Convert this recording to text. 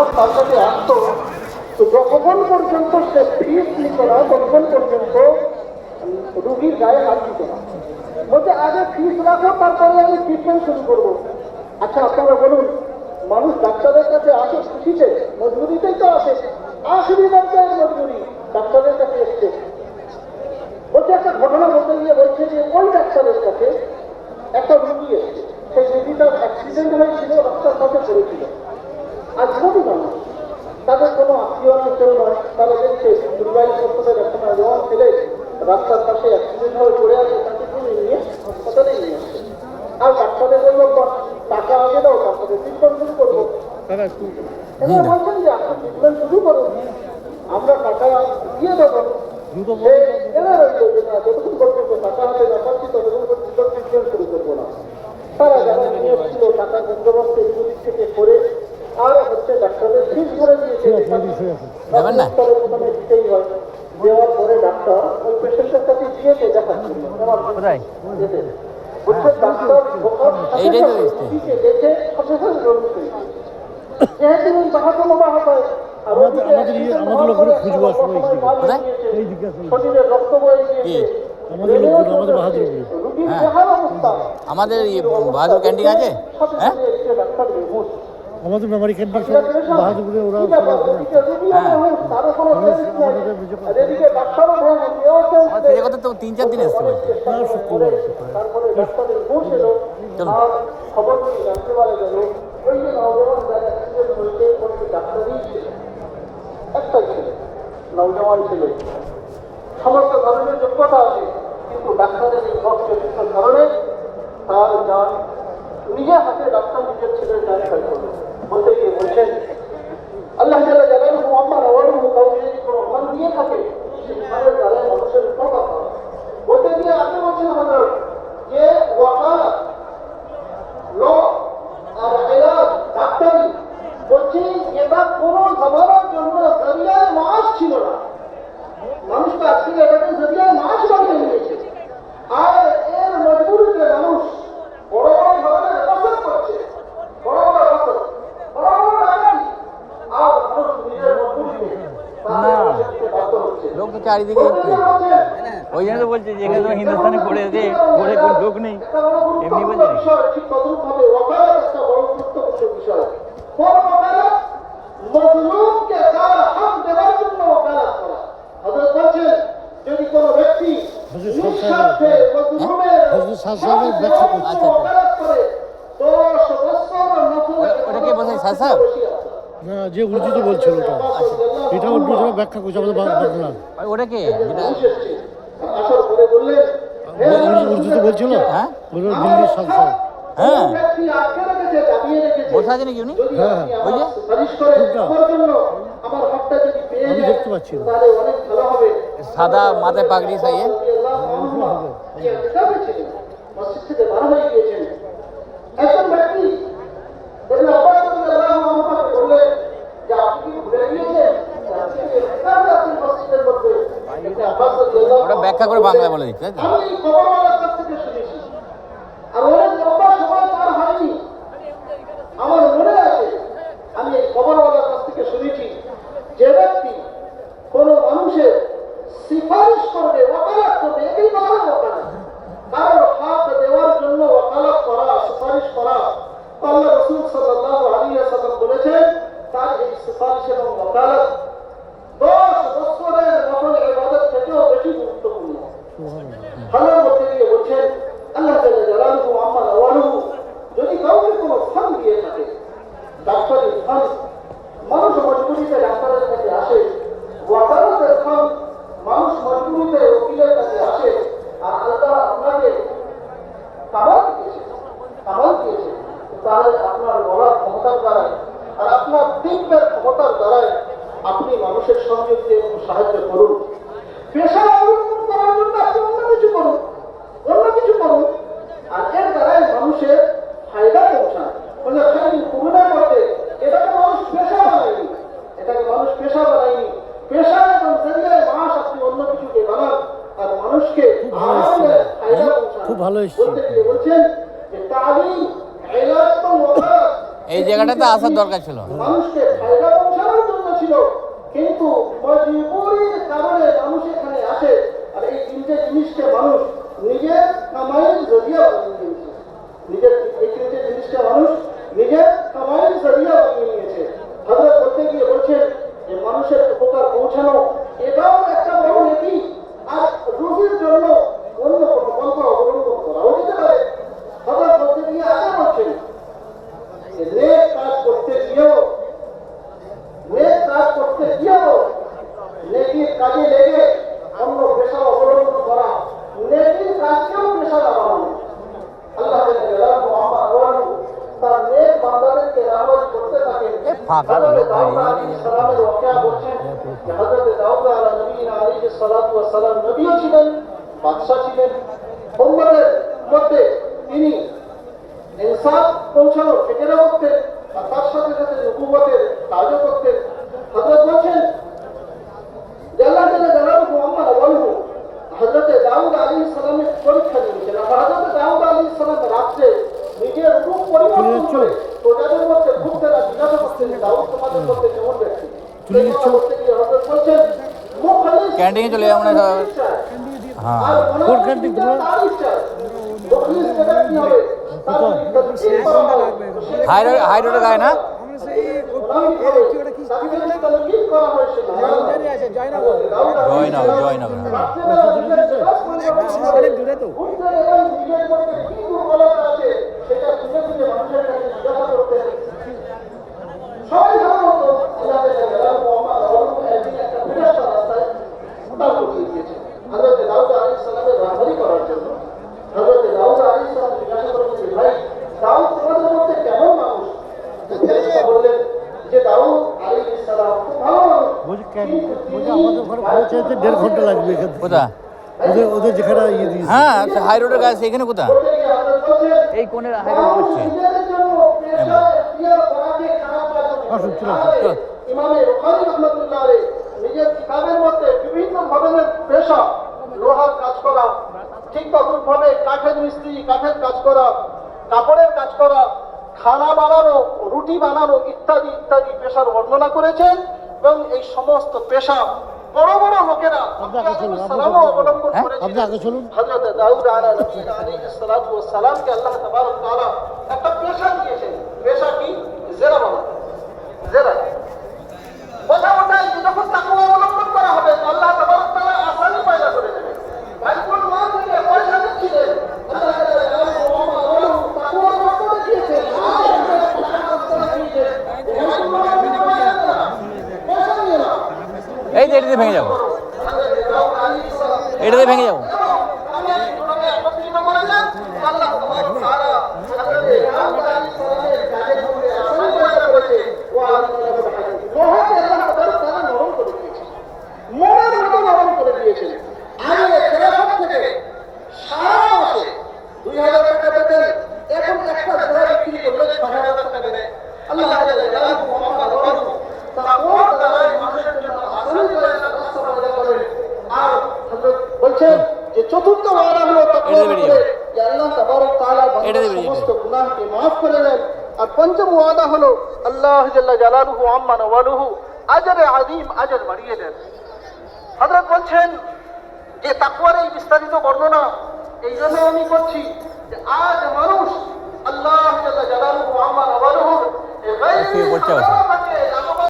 যখন তার কাছে আসতো, তো যতক্ষণ পর্যন্ত সে ফিস নিত না ততক্ষণ পর্যন্ত রুগীর গায়ে হাত দিত না। বলছে আগে ফিস রাখো, তারপরে আমি ট্রিটমেন্ট শুরু করবো। আচ্ছা আপনারা বলুন, মানুষ ডাক্তারের কাছে আসে খুশিতে, মজবুরিতেই তো আসে। আখেরি পর্যায়ের মজবুরি ডাক্তারের কাছে এসছে। বলছে একটা ঘটনা বলতে গিয়ে বলছে যে ওই ডাক্তারের কাছে একটা রুগী এসছে। সেই রুগীটার অ্যাক্সিডেন্ট হয়েছিল, রাস্তার পাশে পড়েছিল। আর যদি মানুষ তাদের কোনো আত্মীয় নয়, কেউ নয়, তারা দেখছে দুর্গাই সত্যদের একটা জওয়ান ছেলে রাস্তার পাশে অ্যাক্সিডেন্ট হয়ে পড়ে আছে, তাকে কিনে নিয়ে হাসপাতালে নিয়ে আসছে। আর ডাক্তারের বলল টাকা আগে দাও, তারপরে ট্রিটমেন্ট শুরু করবো। এবার বলছেন যে আপনি ট্রিটমেন্ট শুরু করুন, আমরা টাকা দিয়ে দেবো। যতক্ষণ পর্যন্ত টাকা হাতে না পাচ্ছি ততক্ষণ পর্যন্ত ট্রিটমেন্ট শুরু করবো না। তারা যারা নিয়ে এসেছিল টাকা বন্দোবস্ত এগুলি থেকে করে আর হচ্ছে ডাক্তারদের ফিস করে দিয়েছে। প্রথমে দিতেই হয়, দেওয়ার পরে ডাক্তার ওই পেশেন্টের কাছে দিয়েছে দেখাচ্ছিল। ডাক্তার দেখে যেহেতু বাহাতো বাহাত হয় শরীরে রক্ত বয়ে গিয়েছে, আমাদের বাহাদুর ক্যান্টিন আছে, হ্যাঁ আমাদের মেমারি ক্যান্টিন বাহাদুরপুরে ওরা কথা তো 3-4 দিন এসছে বলছে। নওজওয়ান ছেলে, সমস্ত ধরনের যোগ্যতা আছে, কিন্তু ডাক্তারের এই চরিত্রের কারণে তার যান নিজের হাতে ডাক্তার নিজের ছেলের যান ক্ষয় করবে। বলতে গিয়ে বলছেন আল্লাহ যারা জানেন আমার অবরূপ কাউকে যদি কোনো ফল দিয়ে থাকে সেই ফলের দ্বারা মানুষের উপকার হয়। বলতে গিয়ে আপনি বলছেন আমাদের যে ওয়াকালাত ল আর এলাজ ডাক্তারি, বলছি এটা কোনো জমানার জন্য জরিয়ায় মাস ছিল না। মানুষ তো আজকে এটাকে জরিয়ায় মাস বানিয়ে নিয়েছে। আর এর মজবুরিতে মানুষ বড় বড় ধরনের রসদ করছে, বড় বড় রসদ, বড় বড় ডাকাতি। আর মানুষ নিজের মজবুরিতে লোক তো চারিদিকে ওই জন্য তো বলছে যে এখানে তো হিন্দুস্তানে পড়ে আছে, পড়ে কোন লোক নেই, এমনি বলছে। ঠিক তদ্রুপভাবে ওয়াকালাত একটা বড় গুরুত্বপূর্ণ বিষয়। কোন ওয়াকালাত? মজলুমকে তার হক দেওয়ার জন্য ওয়াকালাত করা। হযরত বলছেন যদি কোনো ব্যক্তি নিঃস্বার্থে মজলুমের ওয়াকালাত করে 10 বছর নফল। ওটাকে বলছেন সাহেব না, যে উর্দুতে বলছিল ওটা, এটা উর্দু ব্যাখ্যা করছে আমাদের বাংলা। ওটাকে আসর করে বললেন উর্দুতে বলছিল, হ্যাঁ দিল্লির সাথে হ্যাঁ ব্যক্তি আটকে রেখেছে, দাবিয়ে রেখেছে। বসা আছে নাকি উনি? হ্যাঁ ওই যে সুপারিশ করে আমার জন্য আমার হকটা যদি পেয়ে আমি যায় দেখতে পাচ্ছি না। তাহলে অনেক ভালো হবে। সাদা মাথায় পাগড়ি সাইয়ে মসজিদ থেকে বার হয়ে গিয়েছেন একজন ব্যক্তি। বললেন আব্বাস রাদিয়াল্লাহু আনহু বললেন যে আপনি কি ভুলে গিয়েছেন মসজিদের মধ্যে? আব্বাস রাদিয়াল্লাহু ওটা ব্যাখ্যা করে বাংলায় বলে দিচ্ছে। আমি খবরওয়ালার কাছ থেকে শুনেছি, আর অনেক লম্বা সময় পার হয়নি, আমার মনে আছে আমি এই খবরওয়ালার কাছ থেকে শুনেছি যে ব্যক্তি কোনো মানুষের সিফারিশ করবে, ওয়াকালাত করবে, এই বলা ওয়াকালাত, কারোর হক দেওয়ার জন্য ওয়াকালাত করা, সুপারিশ করা, আল্লাহ রাসূল সাল্লাল্লাহু আলাইহি ওয়াসাল্লাম বলেছেন তার এই সুপারিশ এবং ওয়াকালাত 10 বছরের নফল ইবাদত থেকেও বেশি গুরুত্বপূর্ণ। ভালো বলতে গিয়ে বলছেন আল্লাহ জাল্লা জালালুহু আম্মা আওয়ালুহু যদি কাউকে কোনো ফান্ড দিয়ে থাকে, ডাক্তারি ফান্ড, মানুষ মজবুরিতে ডাক্তারের কাছে আসে, ওয়াকালাতের ফান্ড, মানুষ মজবুরিতে উকিলের কাছে আসে, আর আল্লাহ আপনাকে কামাল দিয়েছে, তাহলে আপনার বলার ক্ষমতার দ্বারায় আর আপনার দিব্যের ক্ষমতার দ্বারায় আপনি মানুষের সঙ্গে এবং সাহায্য করুন। পেশা অবলম্বন করার জন্য আপনি অন্য কিছু করুন, আর এর দ্বারাই মানুষের ফায়দা পৌঁছান। মানে করুণার মধ্যে এটাকে মানুষ পেশা বানায়নি, পেশা এবং জরিয়ায় মাস আপনি অন্য কিছুকে বানান আর মানুষকে ফায়দা পৌঁছান। খুব ভালো বলছেন যে তালিম, ইলাজ এবং ওয়াকালাত এই জায়গাটাতে আসার দরকার ছিল। মানুষকে এটা পৌঁছানোর জন্য ছিল, কিন্তু মজবুরির কারণে মানুষ এখানে আসে। আর এই তিনটে জিনিসকে মানুষ নিজের কামাইয়ের জরিয়া বানিয়ে নিয়েছে। এই তিনটে জিনিসকে মানুষ নিজের কামাইয়ের জরিয়া বানিয়ে নিয়েছে। হযরত বলতে গিয়ে বলছেন যে মানুষের উপকার পৌঁছানো এটাও একটা বড় নেকি, আর রুজির জন্য অন্য কোনো পন্থা অবলম্বন করাও যেতে পারে। হযরত বলতে গিয়ে আগে বলছেন যে নেক কাজ করতে গিয়েও নেকির কাজে লেগে অন্য পেশা অবলম্বন করা, নেকির কাজকেও পেশা বানানো। আল্লাহ তার নেক বান্দাদেরকে রাহমত করতে থাকেন। ফাঁকা লোক ভাই। সালামের ওয়াকিয়া বলছেন যে হযরত দাউদ আলাইহিস সালাতু ওয়াস সালাম নবীও ছিলেন, বাদশা ছিলেন। উম্মতের মধ্যে তিনি ইনসাফ পৌঁছানো সেখানে করতেন, আর তার সাথে সাথে নবুয়তের কাজও করতেন। হযরত বলছেন যে আল্লাহ তাআলা জালালুহু আম্মা ওয়ালহু হযরত দাউদ আলাইহিস সালামের পরীক্ষা নিয়েছেন। আর হযরত দাউদ আলাইহিস সালাম রাত্রে নিজের রূপ পরিবর্তন করে প্রজাদের মধ্যে ঘুরতেরা জিজ্ঞাসা করতেন দাউদ তোমাদের মধ্যে কেমন ব্যক্তি। হযরত বলছেন ক্যান্টিনে চলে যাবো না সবাই। হ্যাঁ কোন ক্যান্টিন তোমার? হাই রোডে গায়ে না জয়নগর আমাদের ঘরে পৌঁছাতে 1.5 ঘন্টা লাগবে এখান থেকে। কোথা? ওদের যেখানে ইয়ে দিয়েছে। হ্যাঁ হাই রোডের গায়ে সেখানে কোথা? এই কোণের হাই রোড করছে। আসুন চলে আসুন। ইমামে বুখারী রাহমাতুল্লাহ আলাইহি নিজের কিতাবের মধ্যে বিভিন্ন ধরনের পেশা, লোহার কাজ করা, ঠিক তদ্রূপভাবে কাঠের মিস্ত্রি, কাঠের কাজ করা, কাপড়ের কাজ করা, খানা বানানো, রুটি বানানো ইত্যাদি ইত্যাদি পেশার বর্ণনা করেছেন। এবং এই সমস্ত পেশা বড় বড় লোকেরা সালামও অবলম্বন করেছিলেন। হযরত দাউদ আলাইহিস সালাতু ওয়াস সালামকে আল্লাহ তাবারক তাআলা একটা পেশা দিয়েছেন। পেশা কি? জেরা বানানো। জেরা কথা ওটাই যখন তাকওয়া অবলম্বন করা হবে আল্লাহ তাবারক তাআলা আসানি পয়দা করে দেবেন। ভাই কোন মানুষকে পয়সা দিচ্ছিলেন আল্লাহ তাআলা তাকওয়া অবলম্বন দিয়েছেন। এই যে এটাতে ভেঙে যাবো, এটাতে ভেঙে যাবো। বলছেন যে চতুর্থ ওয়াদা হলো আল্লাহ তাবারক তাআলা বান্দার সমস্ত গুনাহকে maaf করে দেন। আর পঞ্চম ওয়াদা হলো আল্লাহ জাল্লা জালালুহু আম্মা ওয়ালুহু আজরে আযীম, আজর বাড়িয়ে দেন। হযরত বলছেন যে তাকওয়ার এই বিস্তারিত বর্ণনা এই জন্য আমি করছি যে আজ মানুষ আল্লাহ জাল্লা জালালুহু আম্মা ওয়ালুহু